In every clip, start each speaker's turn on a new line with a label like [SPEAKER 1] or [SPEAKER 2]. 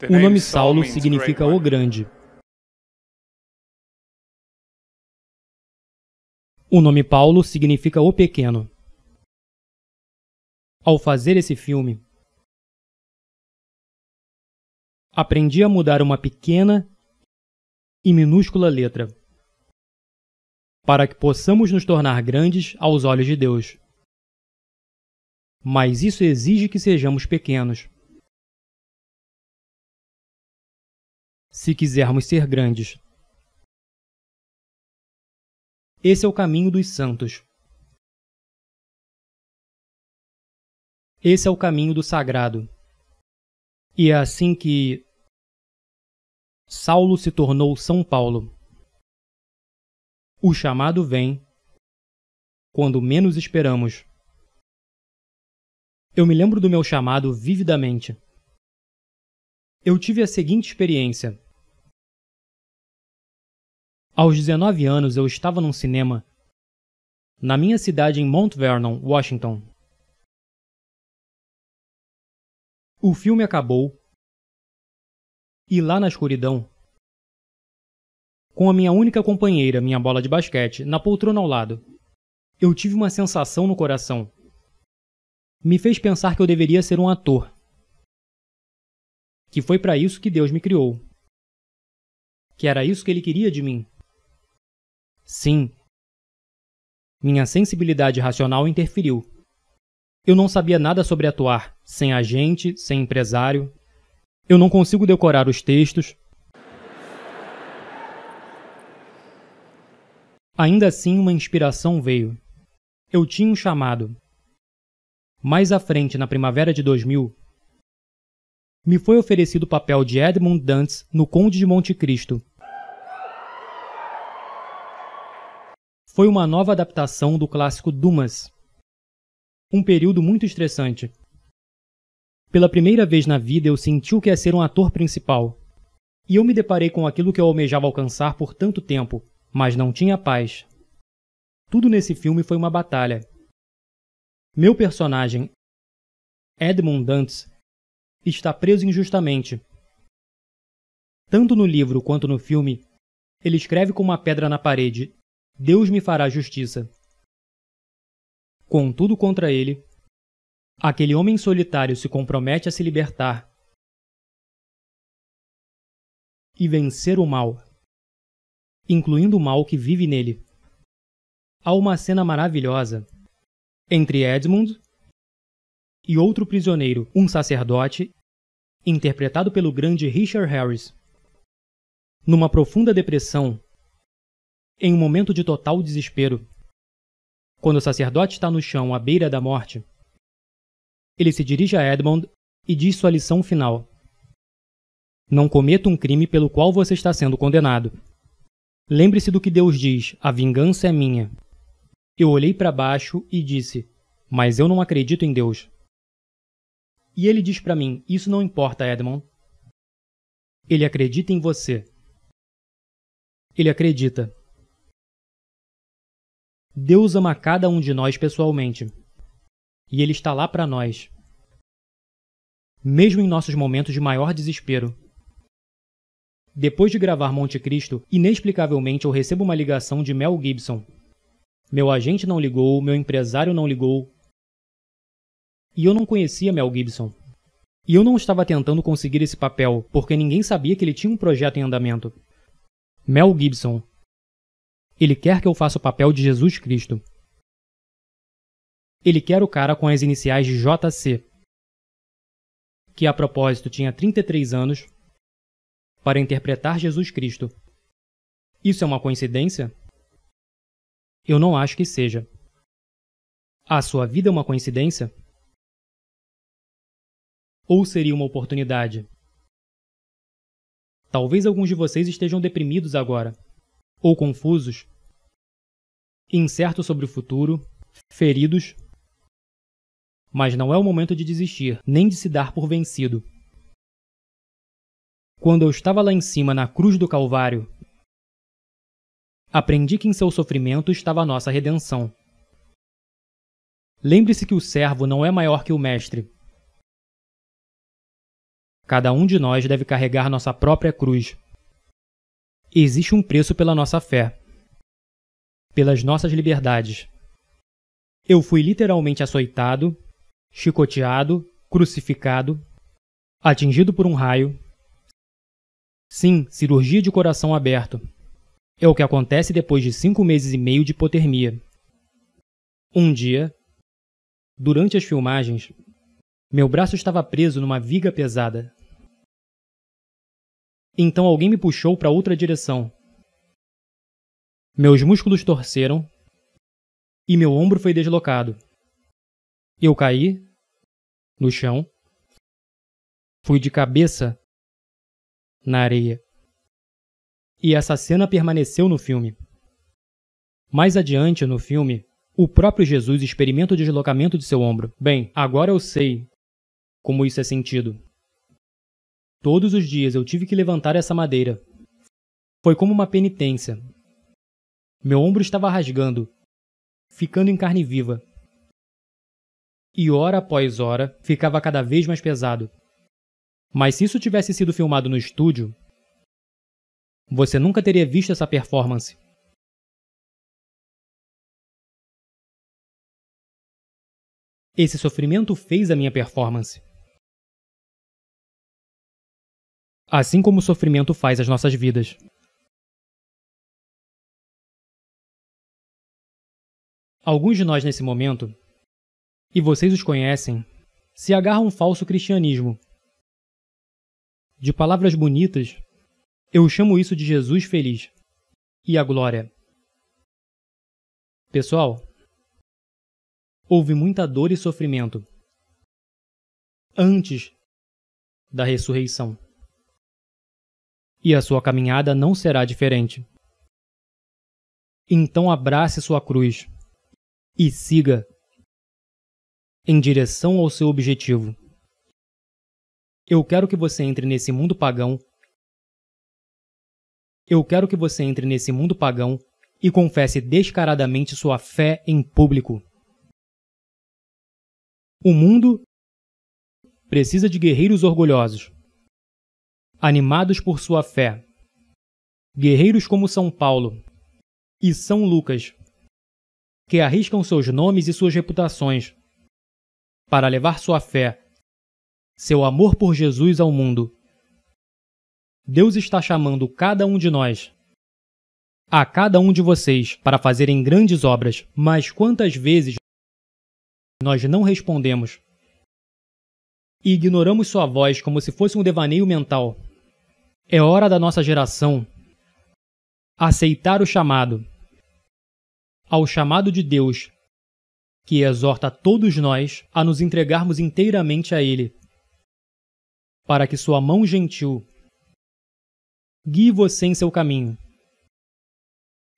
[SPEAKER 1] O nome Saulo significa o grande. O nome Paulo significa o pequeno. Ao fazer esse filme, aprendi a mudar uma pequena e minúscula letra, para que possamos nos tornar grandes aos olhos de Deus. Mas isso exige que sejamos pequenos. Se quisermos ser grandes. Esse é o caminho dos santos. Esse é o caminho do sagrado. E é assim que Saulo se tornou São Paulo. O chamado vem quando menos esperamos. Eu me lembro do meu chamado vividamente. Eu tive a seguinte experiência. Aos 19 anos, eu estava num cinema na minha cidade em Mount Vernon, Washington. O filme acabou e lá na escuridão, com a minha única companheira, minha bola de basquete, na poltrona ao lado, eu tive uma sensação no coração. Me fez pensar que eu deveria ser um ator. Que foi para isso que Deus me criou. Que era isso que Ele queria de mim. Sim. Minha sensibilidade racional interferiu. Eu não sabia nada sobre atuar, sem agente, sem empresário. Eu não consigo decorar os textos. Ainda assim, uma inspiração veio. Eu tinha um chamado. Mais à frente, na primavera de 2000, me foi oferecido o papel de Edmund Dantes no Conde de Monte Cristo. Foi uma nova adaptação do clássico Dumas. Um período muito estressante. Pela primeira vez na vida eu senti o que é ser um ator principal. E eu me deparei com aquilo que eu almejava alcançar por tanto tempo, mas não tinha paz. Tudo nesse filme foi uma batalha. Meu personagem, Edmund Dantes, está preso injustamente. Tanto no livro quanto no filme, ele escreve com uma pedra na parede: Deus me fará justiça. Com tudo contra ele, aquele homem solitário se compromete a se libertar e vencer o mal, incluindo o mal que vive nele. Há uma cena maravilhosa entre Edmund e outro prisioneiro, um sacerdote, interpretado pelo grande Richard Harris. Numa profunda depressão, em um momento de total desespero, quando o sacerdote está no chão à beira da morte, ele se dirige a Edmund e diz sua lição final: Não cometa um crime pelo qual você está sendo condenado. Lembre-se do que Deus diz: a vingança é minha. Eu olhei para baixo e disse: Mas eu não acredito em Deus. E ele diz para mim: Isso não importa, Edmund. Ele acredita em você. Ele acredita. Deus ama cada um de nós pessoalmente. E Ele está lá para nós. Mesmo em nossos momentos de maior desespero. Depois de gravar Monte Cristo, inexplicavelmente eu recebo uma ligação de Mel Gibson. Meu agente não ligou, meu empresário não ligou. E eu não conhecia Mel Gibson. E eu não estava tentando conseguir esse papel, porque ninguém sabia que ele tinha um projeto em andamento. Mel Gibson. Ele quer que eu faça o papel de Jesus Cristo. Ele quer o cara com as iniciais de JC, que a propósito tinha 33 anos, para interpretar Jesus Cristo. Isso é uma coincidência? Eu não acho que seja. A sua vida é uma coincidência? Ou seria uma oportunidade? Talvez alguns de vocês estejam deprimidos agora, ou confusos, incertos sobre o futuro, feridos. Mas não é o momento de desistir, nem de se dar por vencido. Quando eu estava lá em cima na cruz do Calvário, aprendi que em seu sofrimento estava a nossa redenção. Lembre-se que o servo não é maior que o mestre. Cada um de nós deve carregar nossa própria cruz. Existe um preço pela nossa fé, pelas nossas liberdades. Eu fui literalmente açoitado, chicoteado, crucificado, atingido por um raio. Sim, cirurgia de coração aberto. É o que acontece depois de 5 meses e meio de hipotermia. Um dia, durante as filmagens, meu braço estava preso numa viga pesada. Então alguém me puxou para outra direção. Meus músculos torceram e meu ombro foi deslocado. Eu caí no chão, fui de cabeça na areia. E essa cena permaneceu no filme. Mais adiante no filme, o próprio Jesus experimenta o deslocamento de seu ombro. Bem, agora eu sei como isso é sentido. Todos os dias eu tive que levantar essa madeira. Foi como uma penitência. Meu ombro estava rasgando, ficando em carne viva. E hora após hora, ficava cada vez mais pesado. Mas se isso tivesse sido filmado no estúdio, você nunca teria visto essa performance. Esse sofrimento fez a minha performance. Assim como o sofrimento faz as nossas vidas. Alguns de nós nesse momento, e vocês os conhecem, se agarram a um falso cristianismo. De palavras bonitas, eu chamo isso de Jesus feliz e a glória. Pessoal, houve muita dor e sofrimento antes da ressurreição. E a sua caminhada não será diferente. Então abrace sua cruz e siga em direção ao seu objetivo. Eu quero que você entre nesse mundo pagão. Eu quero que você entre nesse mundo pagão e confesse descaradamente sua fé em público. O mundo precisa de guerreiros orgulhosos, animados por sua fé. Guerreiros como São Paulo e São Lucas, que arriscam seus nomes e suas reputações para levar sua fé, seu amor por Jesus ao mundo. Deus está chamando cada um de nós, a cada um de vocês, para fazerem grandes obras, mas quantas vezes nós não respondemos e ignoramos sua voz como se fosse um devaneio mental? É hora da nossa geração aceitar o chamado, ao chamado de Deus, que exorta todos nós a nos entregarmos inteiramente a Ele, para que sua mão gentil guie você em seu caminho.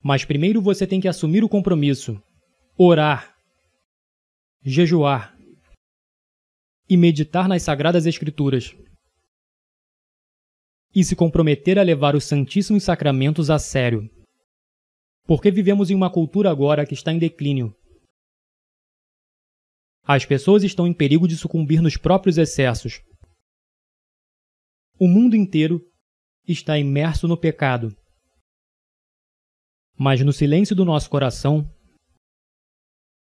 [SPEAKER 1] Mas primeiro você tem que assumir o compromisso, orar, jejuar e meditar nas Sagradas Escrituras, e se comprometer a levar os Santíssimos Sacramentos a sério. Porque vivemos em uma cultura agora que está em declínio. As pessoas estão em perigo de sucumbir nos próprios excessos. O mundo inteiro está imerso no pecado. Mas no silêncio do nosso coração,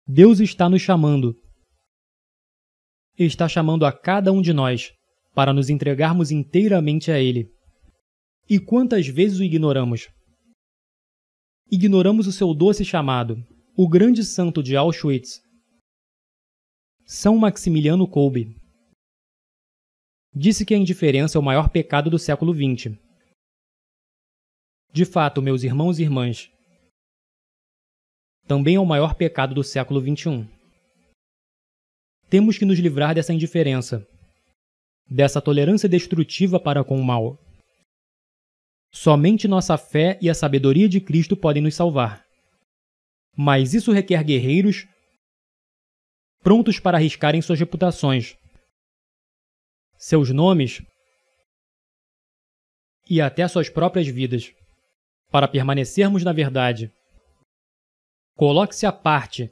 [SPEAKER 1] Deus está nos chamando. Está chamando a cada um de nós para nos entregarmos inteiramente a Ele. E quantas vezes o ignoramos? Ignoramos o seu doce chamado, o grande santo de Auschwitz, São Maximiliano Kolbe. Disse que a indiferença é o maior pecado do século XX. De fato, meus irmãos e irmãs, também é o maior pecado do século XXI. Temos que nos livrar dessa indiferença, dessa tolerância destrutiva para com o mal. Somente nossa fé e a sabedoria de Cristo podem nos salvar. Mas isso requer guerreiros prontos para arriscarem suas reputações, seus nomes e até suas próprias vidas, para permanecermos na verdade. Coloque-se à parte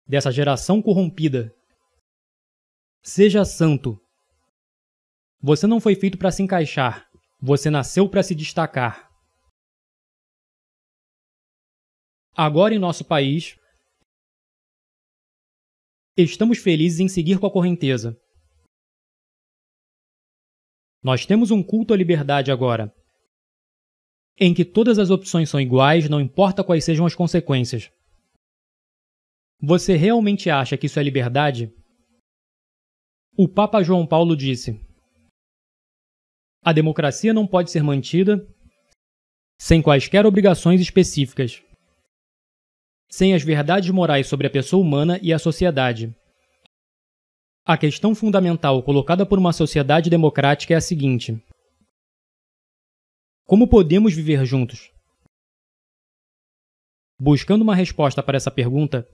[SPEAKER 1] dessa geração corrompida. Seja santo. Você não foi feito para se encaixar. Você nasceu para se destacar. Agora, em nosso país, estamos felizes em seguir com a correnteza. Nós temos um culto à liberdade agora, em que todas as opções são iguais, não importa quais sejam as consequências. Você realmente acha que isso é liberdade? O Papa João Paulo disse: a democracia não pode ser mantida sem quaisquer obrigações específicas, sem as verdades morais sobre a pessoa humana e a sociedade. A questão fundamental colocada por uma sociedade democrática é a seguinte: como podemos viver juntos? Buscando uma resposta para essa pergunta,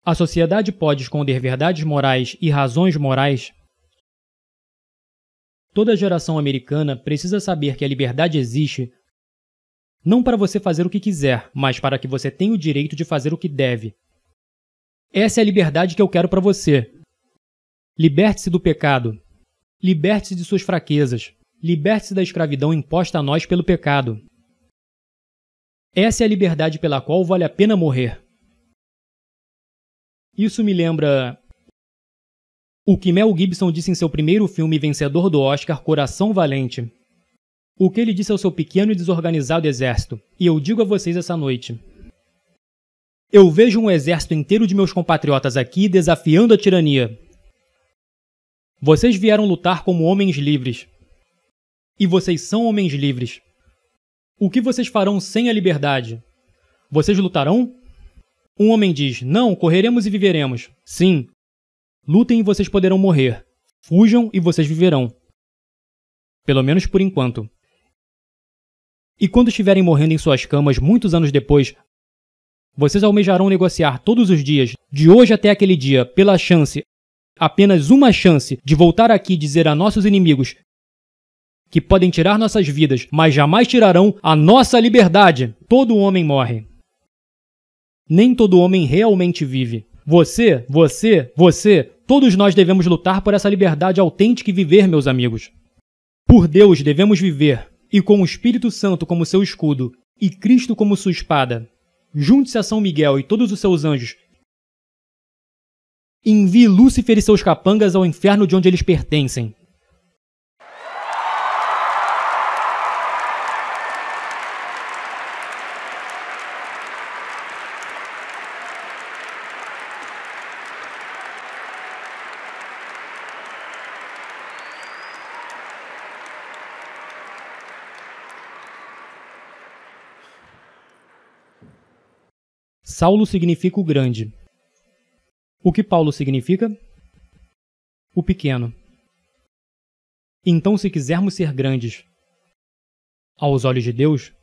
[SPEAKER 1] a sociedade pode esconder verdades morais e razões morais? Toda geração americana precisa saber que a liberdade existe não para você fazer o que quiser, mas para que você tenha o direito de fazer o que deve. Essa é a liberdade que eu quero para você. Liberte-se do pecado. Liberte-se de suas fraquezas. Liberte-se da escravidão imposta a nós pelo pecado. Essa é a liberdade pela qual vale a pena morrer. Isso me lembra o que Mel Gibson disse em seu primeiro filme vencedor do Oscar, Coração Valente. O que ele disse ao seu pequeno e desorganizado exército. E eu digo a vocês essa noite: eu vejo um exército inteiro de meus compatriotas aqui desafiando a tirania. Vocês vieram lutar como homens livres. E vocês são homens livres. O que vocês farão sem a liberdade? Vocês lutarão? Um homem diz: não, correremos e viveremos. Sim. Lutem e vocês poderão morrer. Fujam e vocês viverão. Pelo menos por enquanto. E quando estiverem morrendo em suas camas muitos anos depois, vocês almejarão negociar todos os dias, de hoje até aquele dia, pela chance, apenas uma chance, de voltar aqui e dizer a nossos inimigos que podem tirar nossas vidas, mas jamais tirarão a nossa liberdade. Todo homem morre. Nem todo homem realmente vive. Você, todos nós devemos lutar por essa liberdade autêntica e viver, meus amigos. Por Deus devemos viver, e com o Espírito Santo como seu escudo, e Cristo como sua espada. Junte-se a São Miguel e todos os seus anjos. Envie Lúcifer e seus capangas ao inferno de onde eles pertencem. Saulo significa o grande. O que Paulo significa? O pequeno. Então, se quisermos ser grandes aos olhos de Deus,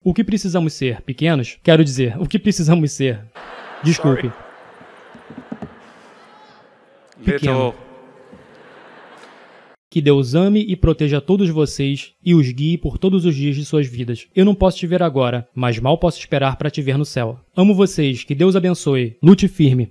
[SPEAKER 1] o que precisamos ser? Pequenos? Quero dizer, o que precisamos ser? Desculpe. Pequeno. Que Deus ame e proteja todos vocês e os guie por todos os dias de suas vidas. Eu não posso te ver agora, mas mal posso esperar para te ver no céu. Amo vocês, que Deus abençoe. Lute firme.